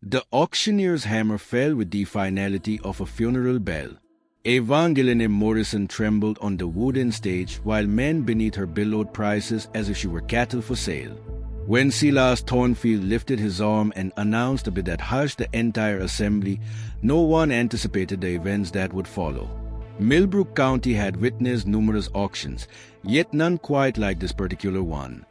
The auctioneer's hammer fell with the finality of a funeral bell. Evangeline Morrison trembled on the wooden stage while men beneath her bellowed prices as if she were cattle for sale. When Silas Thornfield lifted his arm and announced a bid that hushed the entire assembly, no one anticipated the events that would follow. Millbrook County had witnessed numerous auctions, yet none quite like this particular one.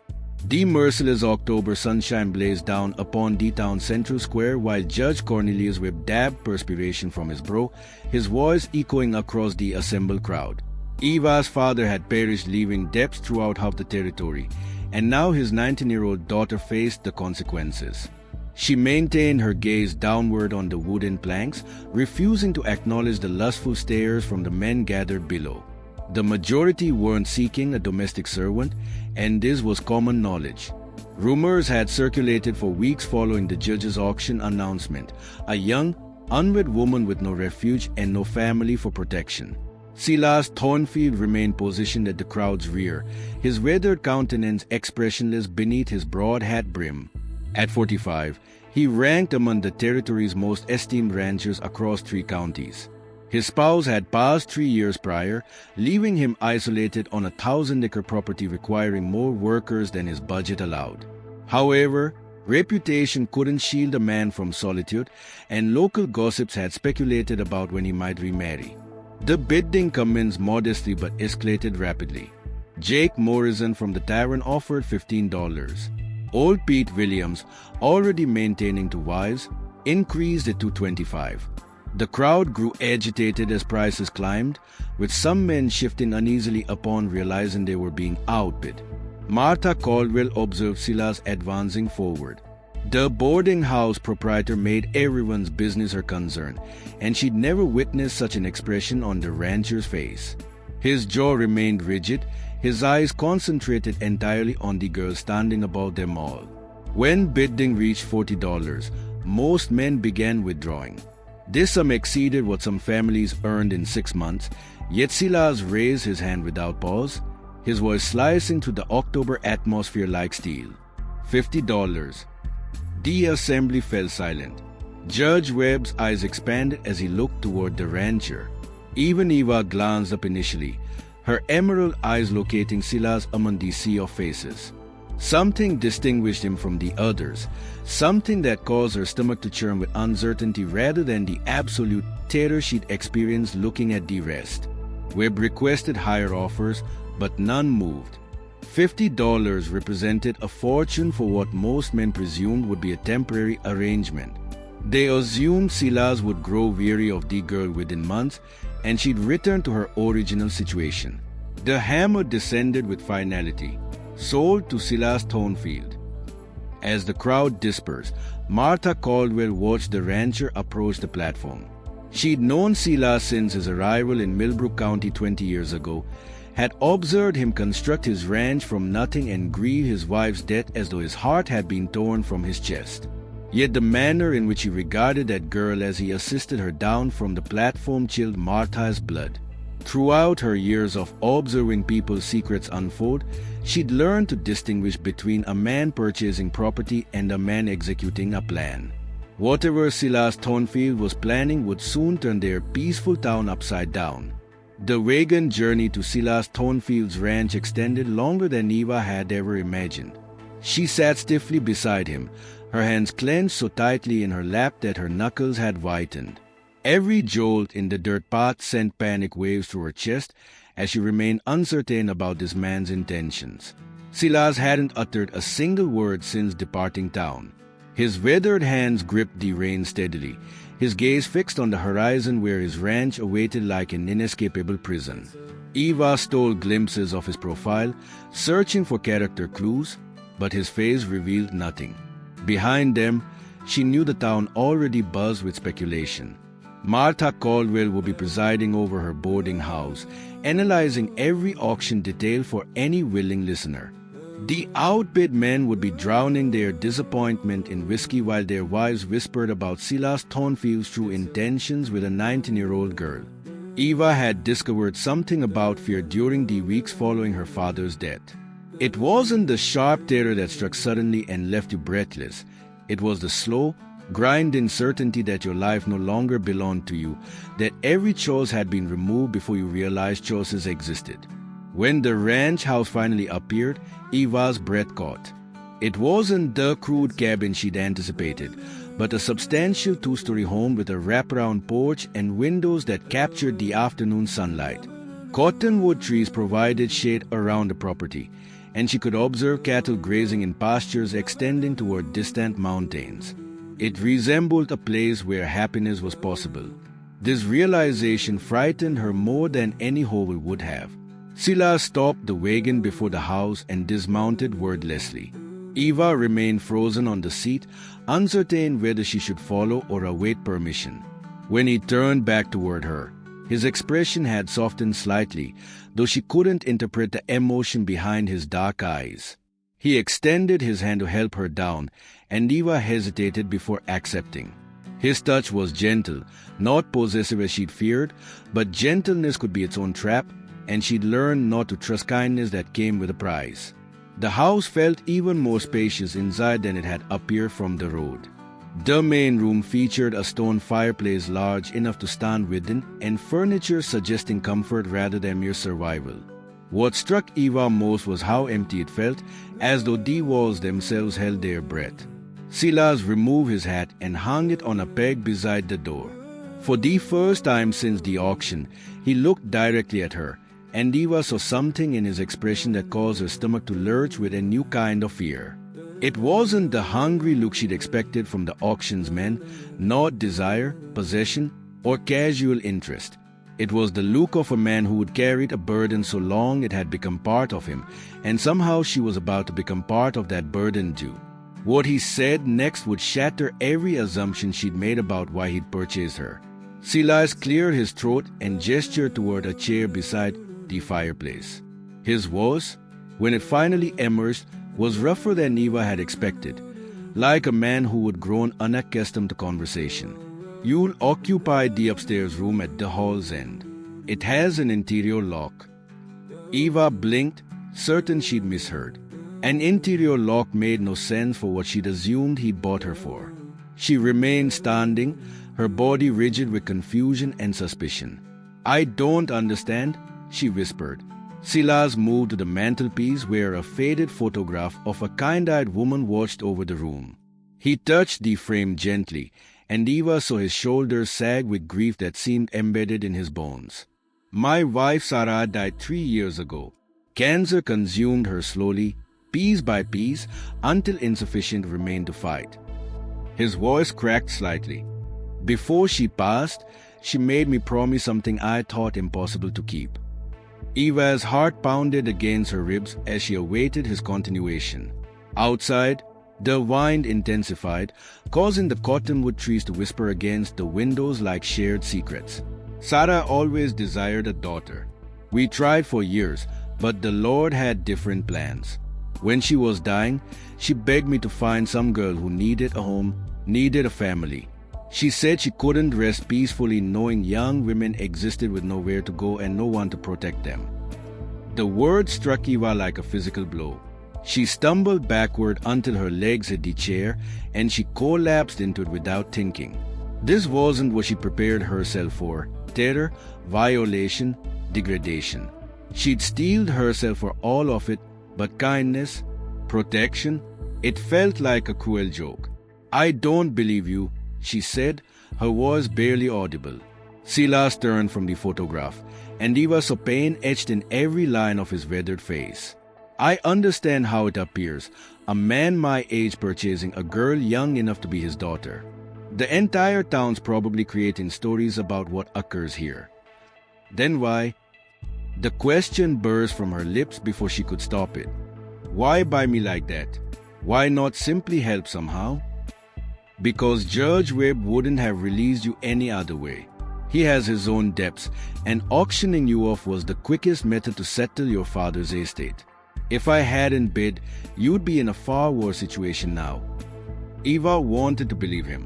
The merciless October sunshine blazed down upon the town central square while Judge Cornelius Webb dabbed perspiration from his brow, his voice echoing across the assembled crowd. Eva's father had perished, leaving debts throughout half the territory, and now his 19-year-old daughter faced the consequences. She maintained her gaze downward on the wooden planks, refusing to acknowledge the lustful stares from the men gathered below. The majority weren't seeking a domestic servant, and this was common knowledge. Rumors had circulated for weeks following the judge's auction announcement: a young, unwed woman with no refuge and no family for protection. Silas Thornfield remained positioned at the crowd's rear, his weathered countenance expressionless beneath his broad hat brim. At 45, he ranked among the territory's most esteemed ranchers across 3 counties. His spouse had passed 3 years prior, leaving him isolated on a 1,000-acre property requiring more workers than his budget allowed. However, reputation couldn't shield a man from solitude, and local gossips had speculated about when he might remarry. The bidding commenced modestly but escalated rapidly. Jake Morrison from the tavern offered $15. Old Pete Williams, already maintaining 2 wives, increased it to $25. The crowd grew agitated as prices climbed, with some men shifting uneasily upon realizing they were being outbid. Martha Caldwell observed Silas advancing forward. The boarding house proprietor made everyone's business her concern, and she'd never witnessed such an expression on the rancher's face. His jaw remained rigid, his eyes concentrated entirely on the girl standing above them all. When bidding reached $40, most men began withdrawing. This sum exceeded what some families earned in 6 months, yet Silas raised his hand without pause, his voice slicing through the October atmosphere like steel. $50. The assembly fell silent. Judge Webb's eyes expanded as he looked toward the rancher. Even Eva glanced up initially, her emerald eyes locating Silas among the sea of faces. Something distinguished him from the others, something that caused her stomach to churn with uncertainty rather than the absolute terror she'd experienced looking at the rest. Webb requested higher offers, but none moved. $50 represented a fortune for what most men presumed would be a temporary arrangement. They assumed Silas would grow weary of the girl within months, and she'd return to her original situation. The hammer descended with finality. Sold to Silas Thornfield. As the crowd dispersed, Martha Caldwell watched the rancher approach the platform. She'd known Silas since his arrival in Millbrook County 20 years ago, had observed him construct his ranch from nothing and grieve his wife's death as though his heart had been torn from his chest. Yet the manner in which he regarded that girl as he assisted her down from the platform chilled Martha's blood. Throughout her years of observing people's secrets unfold, she'd learned to distinguish between a man purchasing property and a man executing a plan. Whatever Silas Thornfield was planning would soon turn their peaceful town upside down. The wagon journey to Silas Thornfield's ranch extended longer than Eva had ever imagined. She sat stiffly beside him, her hands clenched so tightly in her lap that her knuckles had whitened. Every jolt in the dirt path sent panic waves through her chest as she remained uncertain about this man's intentions. Silas hadn't uttered a single word since departing town. His withered hands gripped the reins steadily, his gaze fixed on the horizon where his ranch awaited like an inescapable prison. Eva stole glimpses of his profile, searching for character clues, but his face revealed nothing. Behind them, she knew the town already buzzed with speculation. Martha Caldwell would be presiding over her boarding house, analyzing every auction detail for any willing listener. The outbid men would be drowning their disappointment in whiskey while their wives whispered about Silas Thornfield's true intentions with a 19-year-old girl. Eva had discovered something about fear during the weeks following her father's death. It wasn't the sharp terror that struck suddenly and left you breathless. It was the slow, grind in certainty that your life no longer belonged to you, that every choice had been removed before you realized choices existed. When the ranch house finally appeared, Eva's breath caught. It wasn't the crude cabin she'd anticipated, but a substantial two-story home with a wraparound porch and windows that captured the afternoon sunlight. Cottonwood trees provided shade around the property, and she could observe cattle grazing in pastures extending toward distant mountains. It resembled a place where happiness was possible. This realization frightened her more than any hope would have. Sila stopped the wagon before the house and dismounted wordlessly. Eva remained frozen on the seat, uncertain whether she should follow or await permission. When he turned back toward her, his expression had softened slightly, though she couldn't interpret the emotion behind his dark eyes. He extended his hand to help her down, and Eva hesitated before accepting. His touch was gentle, not possessive as she'd feared, but gentleness could be its own trap, and she'd learned not to trust kindness that came with a price. The house felt even more spacious inside than it had appeared from the road. The main room featured a stone fireplace large enough to stand within and furniture suggesting comfort rather than mere survival. What struck Eva most was how empty it felt, as though the walls themselves held their breath. Silas removed his hat and hung it on a peg beside the door. For the first time since the auction, he looked directly at her, and Eva saw something in his expression that caused her stomach to lurch with a new kind of fear. It wasn't the hungry look she'd expected from the auction's men, nor desire, possession, or casual interest. It was the look of a man who had carried a burden so long it had become part of him, and somehow she was about to become part of that burden too. What he said next would shatter every assumption she'd made about why he'd purchased her. Silas cleared his throat and gestured toward a chair beside the fireplace. His voice, when it finally emerged, was rougher than Eva had expected, like a man who had grown unaccustomed to conversation. You'll occupy the upstairs room at the hall's end. It has an interior lock. Eva blinked, certain she'd misheard. An interior lock made no sense for what she'd assumed he'd bought her for. She remained standing, her body rigid with confusion and suspicion. "I don't understand," she whispered. Silas moved to the mantelpiece where a faded photograph of a kind-eyed woman watched over the room. He touched the frame gently, and Eva saw his shoulders sag with grief that seemed embedded in his bones. "My wife Sarah died 3 years ago. Cancer consumed her slowly, piece by piece, until insufficient remained to fight." His voice cracked slightly. "Before she passed, she made me promise something I thought impossible to keep." Eva's heart pounded against her ribs as she awaited his continuation. Outside, the wind intensified, causing the cottonwood trees to whisper against the windows like shared secrets. "Sarah always desired a daughter. We tried for years, but the Lord had different plans. When she was dying, she begged me to find some girl who needed a home, needed a family. She said she couldn't rest peacefully knowing young women existed with nowhere to go and no one to protect them." The word struck Eva like a physical blow. She stumbled backward until her legs hit the chair, and she collapsed into it without thinking. This wasn't what she prepared herself for: terror, violation, degradation. She'd steeled herself for all of it, but kindness, protection, it felt like a cruel joke. "I don't believe you," she said, her voice barely audible. Silas turned from the photograph, and Eva saw pain etched in every line of his weathered face. "I understand how it appears, a man my age purchasing a girl young enough to be his daughter. The entire town's probably creating stories about what occurs here. Then why?" The question burst from her lips before she could stop it. "Why buy me like that? Why not simply help somehow?" "Because Judge Webb wouldn't have released you any other way. He has his own debts, and auctioning you off was the quickest method to settle your father's estate. If I hadn't bid, you'd be in a far worse situation now." Eva wanted to believe him.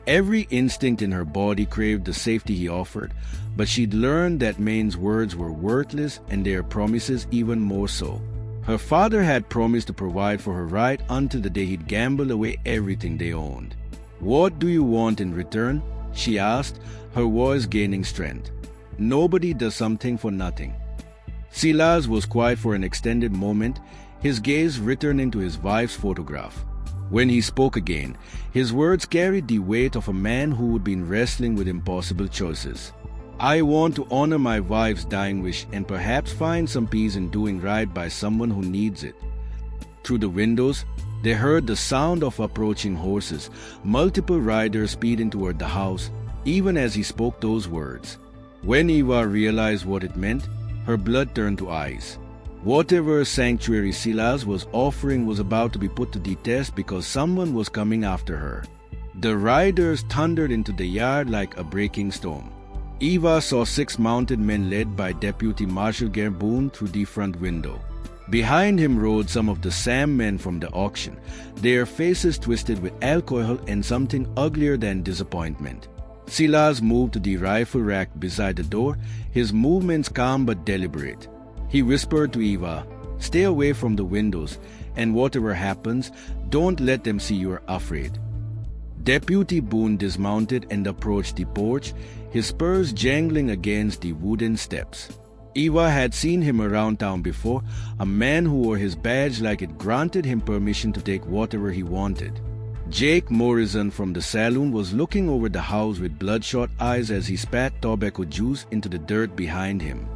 Every instinct in her body craved the safety he offered, but she'd learned that men's words were worthless and their promises even more so. Her father had promised to provide for her right until the day he'd gambled away everything they owned. "What do you want in return?" she asked, her voice gaining strength. "Nobody does something for nothing." Silas was quiet for an extended moment, his gaze returning to his wife's photograph. When he spoke again, his words carried the weight of a man who had been wrestling with impossible choices. "I want to honor my wife's dying wish and perhaps find some peace in doing right by someone who needs it." Through the windows, they heard the sound of approaching horses, multiple riders speeding toward the house, even as he spoke those words. When Eva realized what it meant, her blood turned to ice. Whatever sanctuary Silas was offering was about to be put to the test because someone was coming after her. The riders thundered into the yard like a breaking storm. Eva saw 6 mounted men led by Deputy Marshal Boone through the front window. Behind him rode some of the Sam men from the auction, their faces twisted with alcohol and something uglier than disappointment. Silas moved to the rifle rack beside the door, his movements calm but deliberate. He whispered to Eva, "Stay away from the windows, and whatever happens, don't let them see you are afraid." Deputy Boone dismounted and approached the porch, his spurs jangling against the wooden steps. Eva had seen him around town before, a man who wore his badge like it granted him permission to take whatever he wanted. Jake Morrison from the saloon was looking over the house with bloodshot eyes as he spat tobacco juice into the dirt behind him.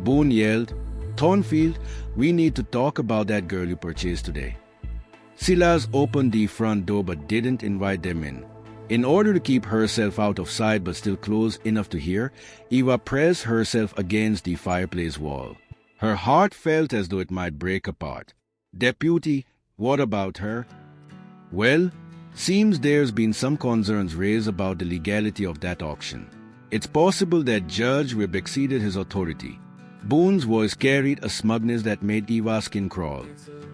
Boone yelled, "Thornfield, we need to talk about that girl you purchased today." Silas opened the front door but didn't invite them in. In order to keep herself out of sight but still close enough to hear, Eva pressed herself against the fireplace wall. Her heart felt as though it might break apart. "Deputy, what about her?" "Well, seems there's been some concerns raised about the legality of that auction. It's possible that Judge Webb exceeded his authority." Boone's voice carried a smugness that made Eva's skin crawl.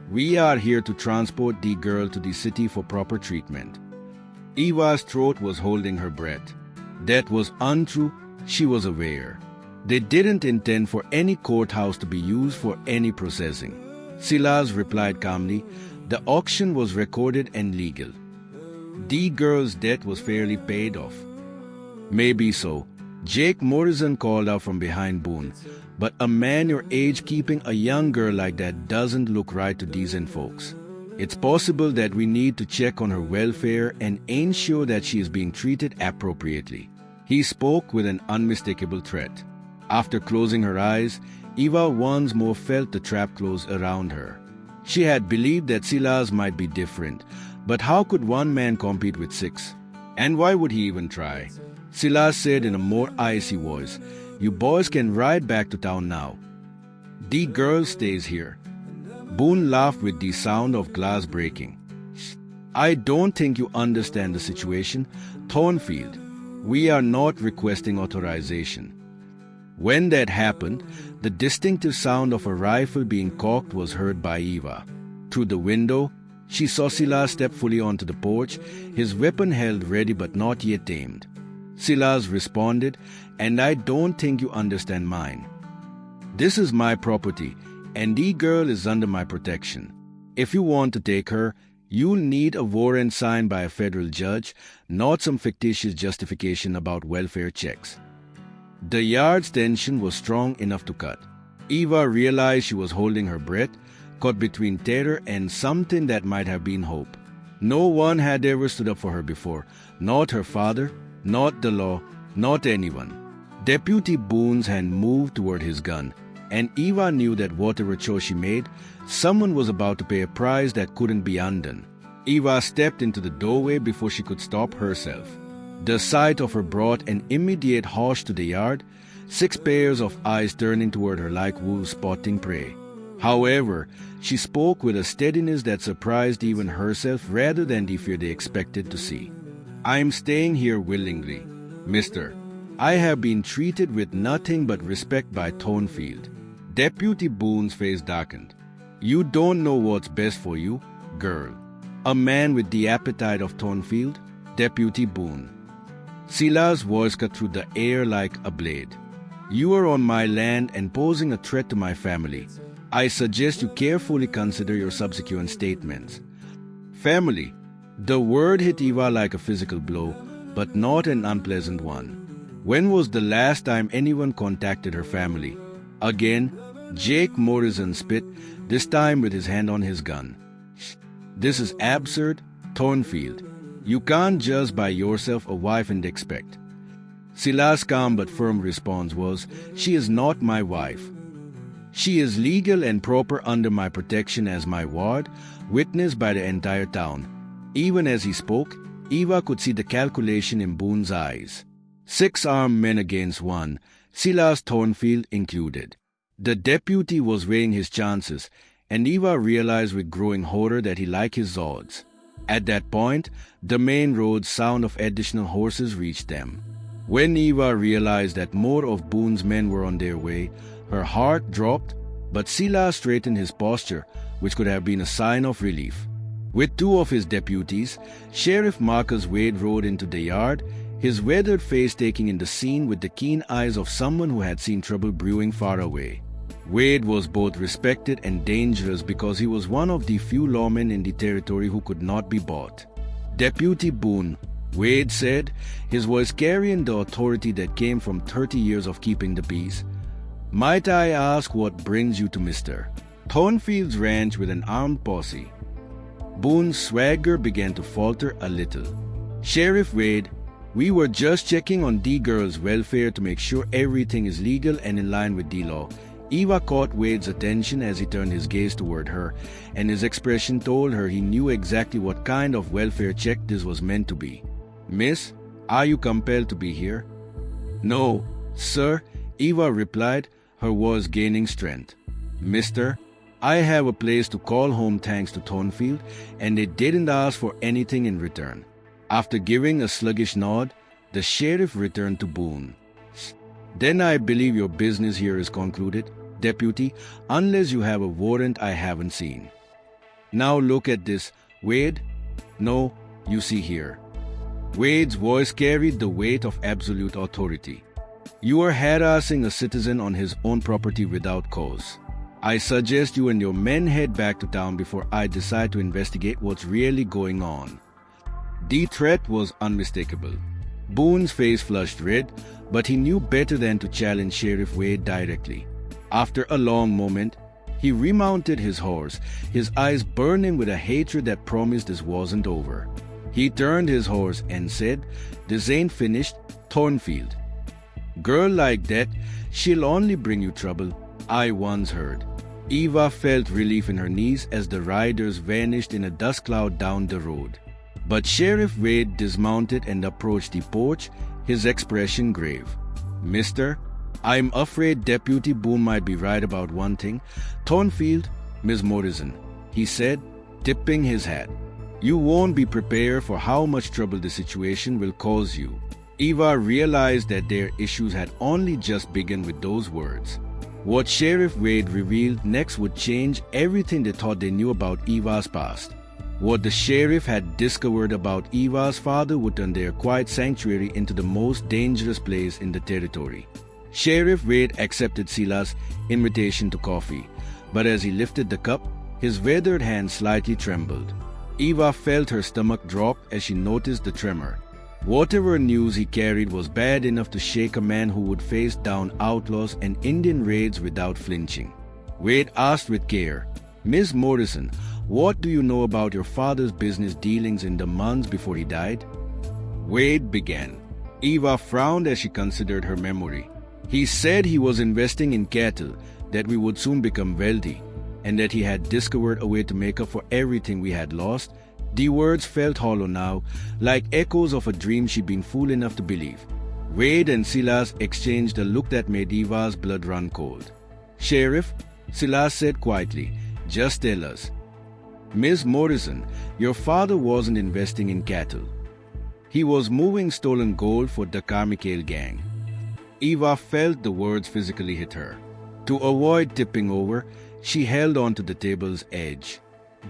"We are here to transport the girl to the city for proper treatment." Eva's throat was holding her breath. That was untrue, she was aware. They didn't intend for any courthouse to be used for any processing. Silas replied calmly, "The auction was recorded and legal. The girl's debt was fairly paid off." "Maybe so," Jake Morrison called out from behind Boone, "but a man your age keeping a young girl like that doesn't look right to decent folks. It's possible that we need to check on her welfare and ensure that she is being treated appropriately." He spoke with an unmistakable threat. After closing her eyes, Eva once more felt the trap close around her. She had believed that Silas might be different, but how could one man compete with 6? And why would he even try? Silas said in a more icy voice, "You boys can ride back to town now. The girl stays here." Boone laughed with the sound of glass breaking. "I don't think you understand the situation, Thornfield. We are not requesting authorization." When that happened, the distinctive sound of a rifle being cocked was heard by Eva. Through the window, she saw Silas step fully onto the porch, his weapon held ready but not yet aimed. Silas responded, "And I don't think you understand mine. This is my property, and the girl is under my protection. If you want to take her, you'll need a warrant signed by a federal judge, not some fictitious justification about welfare checks." The yard's tension was strong enough to cut. Eva realized she was holding her breath, caught between terror and something that might have been hope. No one had ever stood up for her before, not her father, not the law, not anyone. Deputy Boone's hand moved toward his gun, and Eva knew that whatever choice she made, someone was about to pay a price that couldn't be undone. Eva stepped into the doorway before she could stop herself. The sight of her brought an immediate hush to the yard, 6 pairs of eyes turning toward her like wolves spotting prey. However, she spoke with a steadiness that surprised even herself rather than the fear they expected to see. "I'm staying here willingly, mister. I have been treated with nothing but respect by Thornfield." Deputy Boone's face darkened. "You don't know what's best for you, girl." A man with the appetite of Thornfield, Deputy Boone. Silas' voice cut through the air like a blade. "You are on my land and posing a threat to my family. I suggest you carefully consider your subsequent statements." "Family?" The word hit Eva like a physical blow, but not an unpleasant one. When was the last time anyone contacted her family? Again, Jake Morrison spit, this time with his hand on his gun. This is absurd, Thornfield. You can't just buy yourself a wife and expect. Silas' calm but firm response was, she is not my wife. She is legal and proper under my protection as my ward, witnessed by the entire town. Even as he spoke, Eva could see the calculation in Boone's eyes. 6 armed men against 1, Silas Thornfield included. The deputy was weighing his chances, and Eva realized with growing horror that he liked his odds. At that point, the main road's sound of additional horses reached them. When Eva realized that more of Boone's men were on their way, her heart dropped, but Silas straightened his posture, which could have been a sign of relief. With 2 of his deputies, Sheriff Marcus Wade rode into the yard, his weathered face taking in the scene with the keen eyes of someone who had seen trouble brewing far away. Wade was both respected and dangerous because he was one of the few lawmen in the territory who could not be bought. Deputy Boone, Wade said, his voice carrying the authority that came from 30 years of keeping the peace. Might I ask what brings you to Mr. Thornfield's ranch with an armed posse? Boone's swagger began to falter a little. Sheriff Wade, we were just checking on the girl's welfare to make sure everything is legal and in line with the law. Eva caught Wade's attention as he turned his gaze toward her, and his expression told her he knew exactly what kind of welfare check this was meant to be. Miss, are you compelled to be here? No, sir, Eva replied, her voice gaining strength. Mister, I have a place to call home thanks to Thornfield, and they didn't ask for anything in return. After giving a sluggish nod, the sheriff returned to Boone. Then I believe your business here is concluded, deputy, unless you have a warrant I haven't seen. Now look at this, Wade. No, you see here. Wade's voice carried the weight of absolute authority. You are harassing a citizen on his own property without cause. I suggest you and your men head back to town before I decide to investigate what's really going on. The threat was unmistakable. Boone's face flushed red, but he knew better than to challenge Sheriff Wade directly. After a long moment, he remounted his horse, his eyes burning with a hatred that promised this wasn't over. He turned his horse and said, "This ain't finished, Thornfield. Girl like that, she'll only bring you trouble, I once heard." Eva felt relief in her knees as the riders vanished in a dust cloud down the road. But Sheriff Wade dismounted and approached the porch, his expression grave. Mister, I'm afraid Deputy Boone might be right about one thing. Thornfield, Miss Morrison, he said, tipping his hat. You won't be prepared for how much trouble the situation will cause you. Eva realized that their issues had only just begun with those words. What Sheriff Wade revealed next would change everything they thought they knew about Eva's past. What the sheriff had discovered about Eva's father would turn their quiet sanctuary into the most dangerous place in the territory. Sheriff Wade accepted Silas' invitation to coffee, but as he lifted the cup, his weathered hand slightly trembled. Eva felt her stomach drop as she noticed the tremor. Whatever news he carried was bad enough to shake a man who would face down outlaws and Indian raids without flinching. Wade asked with care, Miss Morrison, what do you know about your father's business dealings in the months before he died? Wade began. Eva frowned as she considered her memory. He said he was investing in cattle, that we would soon become wealthy, and that he had discovered a way to make up for everything we had lost. The words felt hollow now, like echoes of a dream she'd been fool enough to believe. Wade and Silas exchanged a look that made Eva's blood run cold. Sheriff, Silas said quietly, just tell us. Miss Morrison, your father wasn't investing in cattle. He was moving stolen gold for the Carmichael gang. Eva felt the words physically hit her. To avoid tipping over, she held on to the table's edge.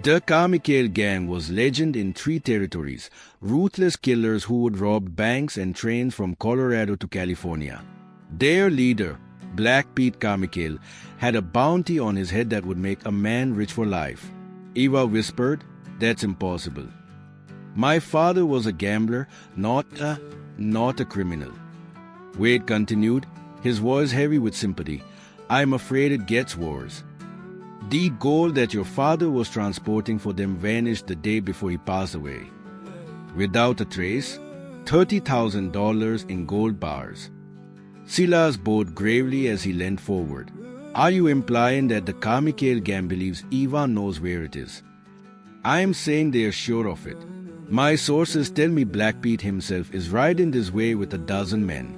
The Carmichael gang was legend in 3 territories, ruthless killers who would rob banks and trains from Colorado to California. Their leader, Black Pete Carmichael, had a bounty on his head that would make a man rich for life. Eva whispered, that's impossible. My father was a gambler, not a criminal. Wade continued, his voice heavy with sympathy. I'm afraid it gets worse. The gold that your father was transporting for them vanished the day before he passed away. Without a trace, $30,000 in gold bars. Silas bowed gravely as he leaned forward. Are you implying that the Carmichael gang believes Eva knows where it is? I am saying they are sure of it. My sources tell me Black Pete himself is riding this way with a dozen men.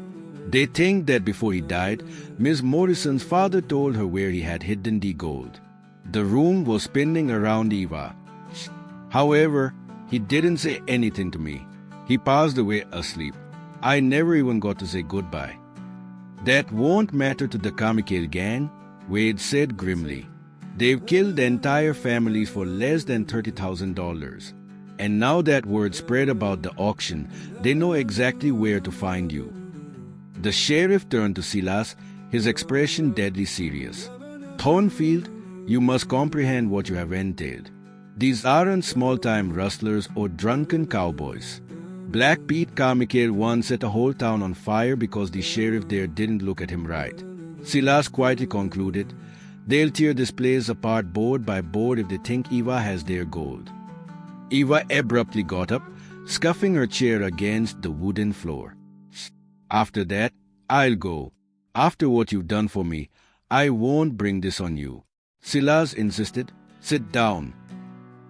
They think that before he died, Miss Morrison's father told her where he had hidden the gold. The room was spinning around Eva. However, he didn't say anything to me. He passed away asleep. I never even got to say goodbye. That won't matter to the Carmichael gang, Wade said grimly. They've killed entire families for less than $30,000. And now that word spread about the auction, they know exactly where to find you. The sheriff turned to Silas, his expression deadly serious. Thornfield, you must comprehend what you have entailed. These aren't small-time rustlers or drunken cowboys. Black Pete Carmichael once set a whole town on fire because the sheriff there didn't look at him right. Silas quietly concluded, they'll tear this place apart board by board if they think Eva has their gold. Eva abruptly got up, scuffing her chair against the wooden floor. After that, I'll go. After what you've done for me, I won't bring this on you. Silas insisted. Sit down.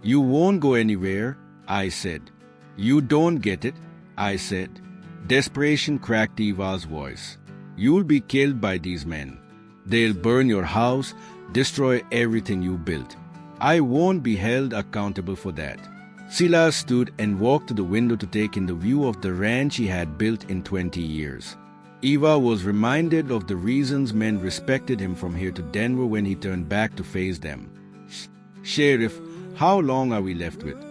You won't go anywhere, I said. You don't get it, I said. Desperation cracked Eva's voice. You'll be killed by these men. They'll burn your house, destroy everything you built. I won't be held accountable for that. Silas stood and walked to the window to take in the view of the ranch he had built in 20 years. Eva was reminded of the reasons men respected him from here to Denver when he turned back to face them. Sheriff, how long are we left with?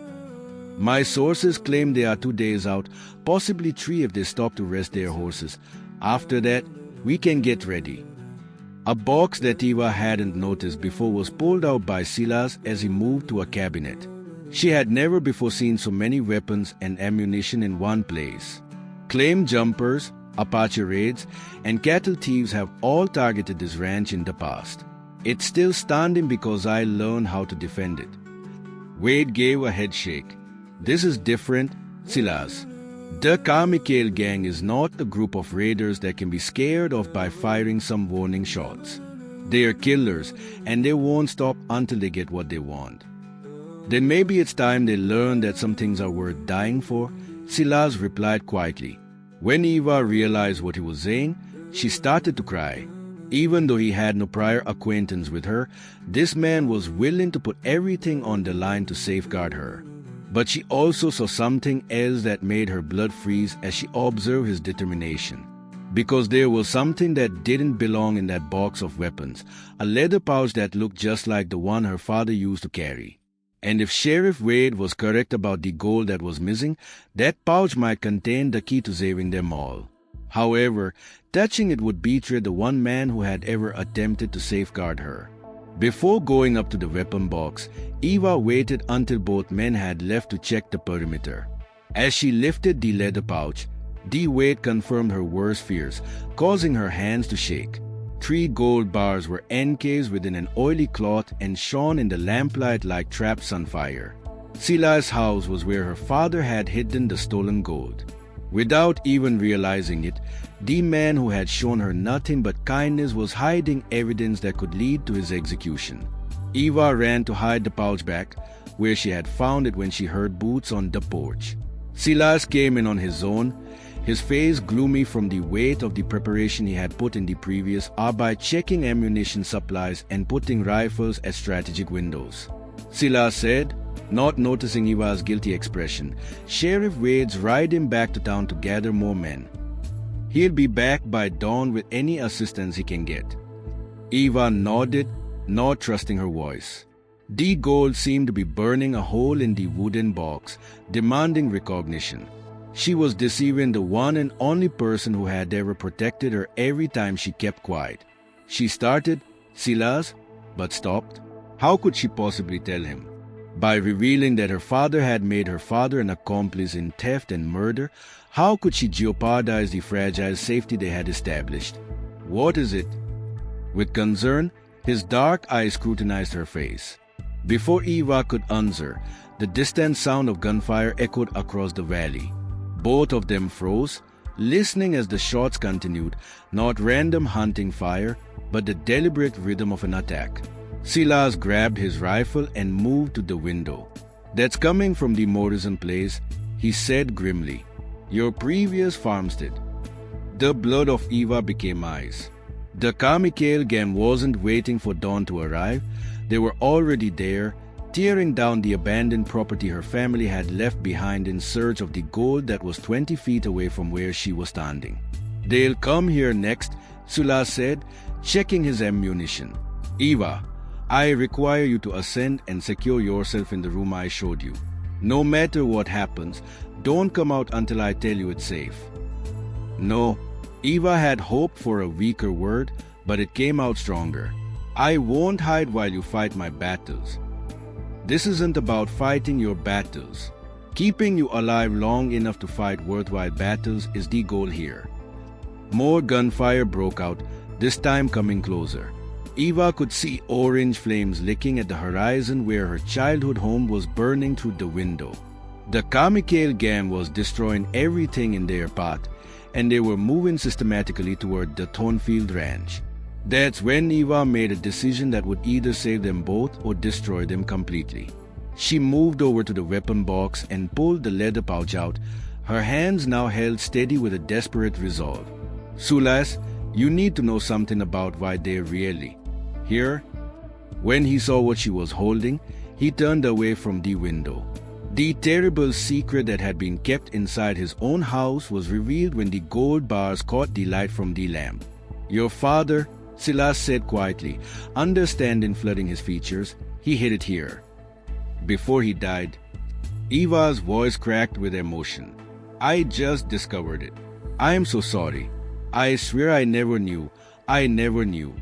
My sources claim they are 2 days out, possibly 3 if they stop to rest their horses. After that, we can get ready. A box that Eva hadn't noticed before was pulled out by Silas as he moved to a cabinet. She had never before seen so many weapons and ammunition in one place. Claim jumpers, Apache raids, and cattle thieves have all targeted this ranch in the past. It's still standing because I learned how to defend it. Wade gave a head shake. This is different, Silas. The Carmichael gang is not a group of raiders that can be scared off by firing some warning shots. They are killers, and they won't stop until they get what they want. Then maybe it's time they learn that some things are worth dying for, Silas replied quietly. When Eva realized what he was saying, she started to cry. Even though he had no prior acquaintance with her, this man was willing to put everything on the line to safeguard her. But she also saw something else that made her blood freeze as she observed his determination. Because there was something that didn't belong in that box of weapons, a leather pouch that looked just like the one her father used to carry. And if Sheriff Wade was correct about the gold that was missing, that pouch might contain the key to saving them all. However, touching it would betray the one man who had ever attempted to safeguard her. Before going up to the weapon box, Eva waited until both men had left to check the perimeter. As she lifted the leather pouch, the weight confirmed her worst fears, causing her hands to shake. 3 gold bars were encased within an oily cloth and shone in the lamplight like trapped sunfire. Silas' house was where her father had hidden the stolen gold. Without even realizing it, the man who had shown her nothing but kindness was hiding evidence that could lead to his execution. Eva ran to hide the pouch back, where she had found it when she heard boots on the porch. Silas came in on his own, his face gloomy from the weight of the preparation he had put in the previous hour by checking ammunition supplies and putting rifles at strategic windows. Silas said, not noticing Eva's guilty expression, Sheriff Wade's riding back to town to gather more men. He'll be back by dawn with any assistance he can get. Eva nodded, not trusting her voice. The gold seemed to be burning a hole in the wooden box, demanding recognition. She was deceiving the one and only person who had ever protected her every time she kept quiet. She started, Silas, but stopped. How could she possibly tell him? By revealing that her father had made her father an accomplice in theft and murder, how could she jeopardize the fragile safety they had established? What is it? With concern, his dark eyes scrutinized her face. Before Eva could answer, the distant sound of gunfire echoed across the valley. Both of them froze, listening as the shots continued, not random hunting fire, but the deliberate rhythm of an attack. Silas grabbed his rifle and moved to the window. "That's coming from the Morrison place," he said grimly. "Your previous farmstead." The blood of Eva became ice. The Carmichael gang wasn't waiting for dawn to arrive. They were already there, tearing down the abandoned property her family had left behind in search of the gold that was 20 feet away from where she was standing. "They'll come here next," Silas said, checking his ammunition. "Eva, I require you to ascend and secure yourself in the room I showed you. No matter what happens, don't come out until I tell you it's safe." "No." Eva had hoped for a weaker word, but it came out stronger. "I won't hide while you fight my battles." "This isn't about fighting your battles. Keeping you alive long enough to fight worthwhile battles is the goal here." More gunfire broke out, this time coming closer. Eva could see orange flames licking at the horizon where her childhood home was burning through the window. The Carmichael gang was destroying everything in their path, and they were moving systematically toward the Thornfield Ranch. That's when Eva made a decision that would either save them both or destroy them completely. She moved over to the weapon box and pulled the leather pouch out, her hands now held steady with a desperate resolve. "Silas, you need to know something about why they're really here." When he saw what she was holding, he turned away from the window. The terrible secret that had been kept inside his own house was revealed when the gold bars caught the light from the lamp. "Your father," Silas said quietly, understanding flooding his features, "he hid it here. Before he died." Eva's voice cracked with emotion. "I just discovered it. I am so sorry. I swear I never knew. I never knew."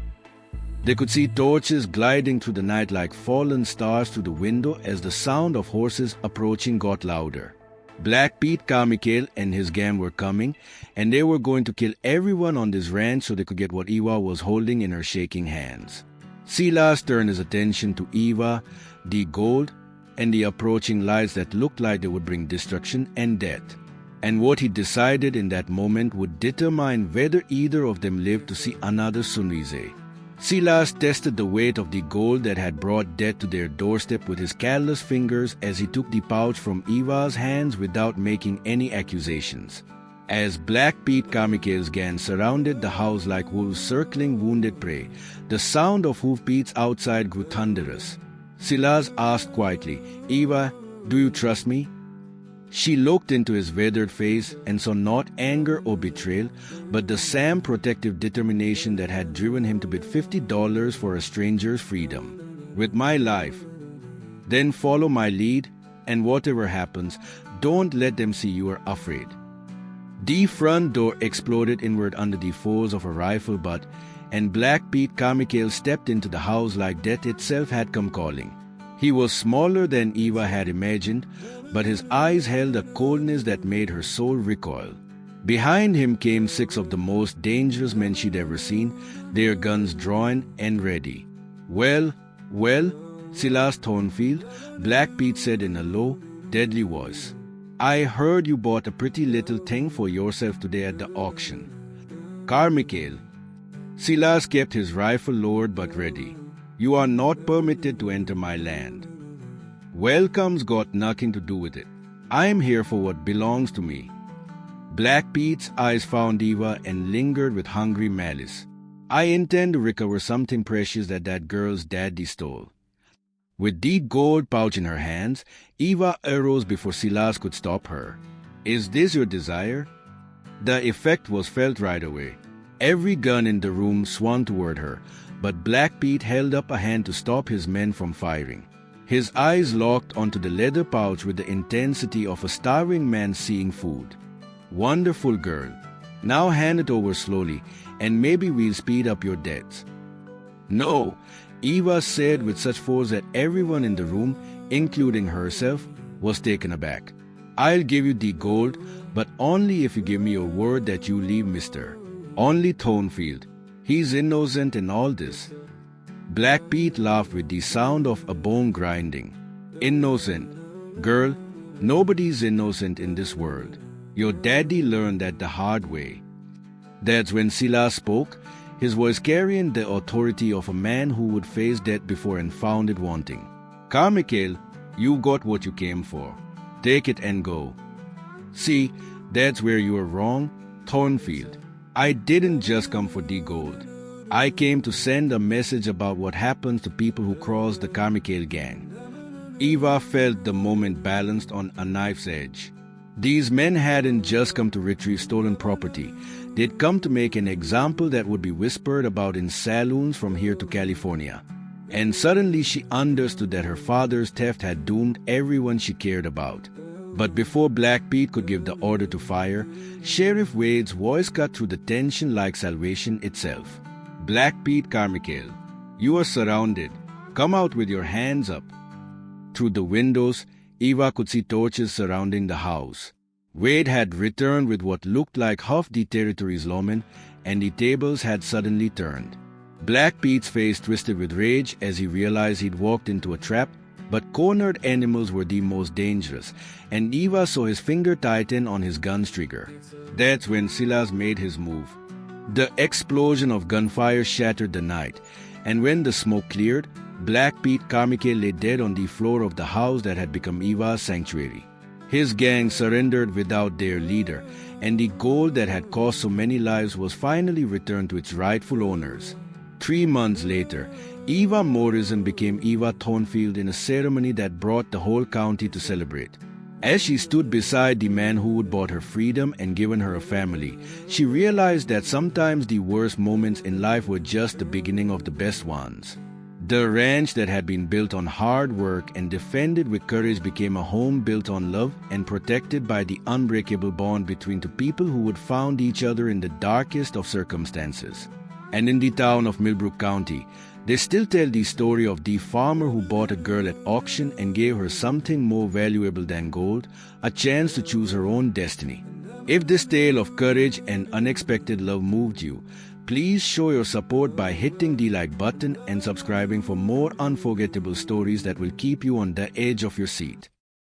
They could see torches gliding through the night like fallen stars through the window as the sound of horses approaching got louder. Black Pete Carmichael and his gang were coming, and they were going to kill everyone on this ranch so they could get what Eva was holding in her shaking hands. Silas turned his attention to Eva, the gold, and the approaching lights that looked like they would bring destruction and death. And what he decided in that moment would determine whether either of them lived to see another Sunrise. Silas tested the weight of the gold that had brought death to their doorstep with his callous fingers as he took the pouch from Eva's hands without making any accusations. As Black Pete Carmichael's gang surrounded the house like wolves circling wounded prey, the sound of hoofbeats outside grew thunderous. Silas asked quietly, "Eva, do you trust me?" She looked into his weathered face and saw not anger or betrayal, but the same protective determination that had driven him to bid $50 for a stranger's freedom. "With my life." "Then follow my lead, and whatever happens, don't let them see you are afraid." The front door exploded inward under the force of a rifle butt, and Black Pete Carmichael stepped into the house like death itself had come calling. He was smaller than Eva had imagined, but his eyes held a coldness that made her soul recoil. Behind him came 6 of the most dangerous men she'd ever seen, their guns drawn and ready. Well, Silas Thornfield," Black Pete said in a low, deadly voice. "I heard you bought a pretty little thing for yourself today at the auction." "Carmichael." Silas kept his rifle lowered but ready. "You are not permitted to enter my land." "Welcome's got nothing to do with it. I am here for what belongs to me." Black Pete's eyes found Eva and lingered with hungry malice. "I intend to recover something precious that girl's daddy stole." With the gold pouch in her hands, Eva arose before Silas could stop her. "Is this your desire?" The effect was felt right away. Every gun in the room swung toward her, but Black Pete held up a hand to stop his men from firing. His eyes locked onto the leather pouch with the intensity of a starving man seeing food. "Wonderful girl. Now hand it over slowly, and maybe we'll speed up your deaths." "No," Eva said with such force that everyone in the room, including herself, was taken aback. I'll give you the gold, but only if you give me your word that you leave Mr. Only Thornfield. He's innocent in all this. Black Pete laughed with the sound of a bone grinding. Innocent? Girl, nobody's innocent in this world. Your daddy learned that the hard way. That's when Silas spoke, his voice carrying the authority of a man who would face death before and found it wanting. Carmichael, you got what you came for. Take it and go. See, that's where you are wrong, Thornfield. I didn't just come for the gold. I came to send a message about what happens to people who cross the Carmichael gang. Eva felt the moment balanced on a knife's edge. These men hadn't just come to retrieve stolen property. They'd come to make an example that would be whispered about in saloons from here to California. And suddenly she understood that her father's theft had doomed everyone she cared about. But before Black Pete could give the order to fire, Sheriff Wade's voice cut through the tension like salvation itself. Black Pete Carmichael, you are surrounded. Come out with your hands up. Through the windows, Eva could see torches surrounding the house. Wade had returned with what looked like half the territory's lawmen, and the tables had suddenly turned. Black Pete's face twisted with rage as he realized he'd walked into a trap, but cornered animals were the most dangerous, and Eva saw his finger tighten on his gun's trigger. That's when Silas made his move. The explosion of gunfire shattered the night, and when the smoke cleared, Black Pete Carmichael lay dead on the floor of the house that had become Eva's sanctuary. His gang surrendered without their leader, and the gold that had cost so many lives was finally returned to its rightful owners. 3 months later, Eva Morrison became Eva Thornfield in a ceremony that brought the whole county to celebrate. As she stood beside the man who had bought her freedom and given her a family, she realized that sometimes the worst moments in life were just the beginning of the best ones. The ranch that had been built on hard work and defended with courage became a home built on love and protected by the unbreakable bond between two people who would found each other in the darkest of circumstances. And in the town of Millbrook County, they still tell the story of the farmer who bought a girl at auction and gave her something more valuable than gold, a chance to choose her own destiny. If this tale of courage and unexpected love moved you, please show your support by hitting the like button and subscribing for more unforgettable stories that will keep you on the edge of your seat.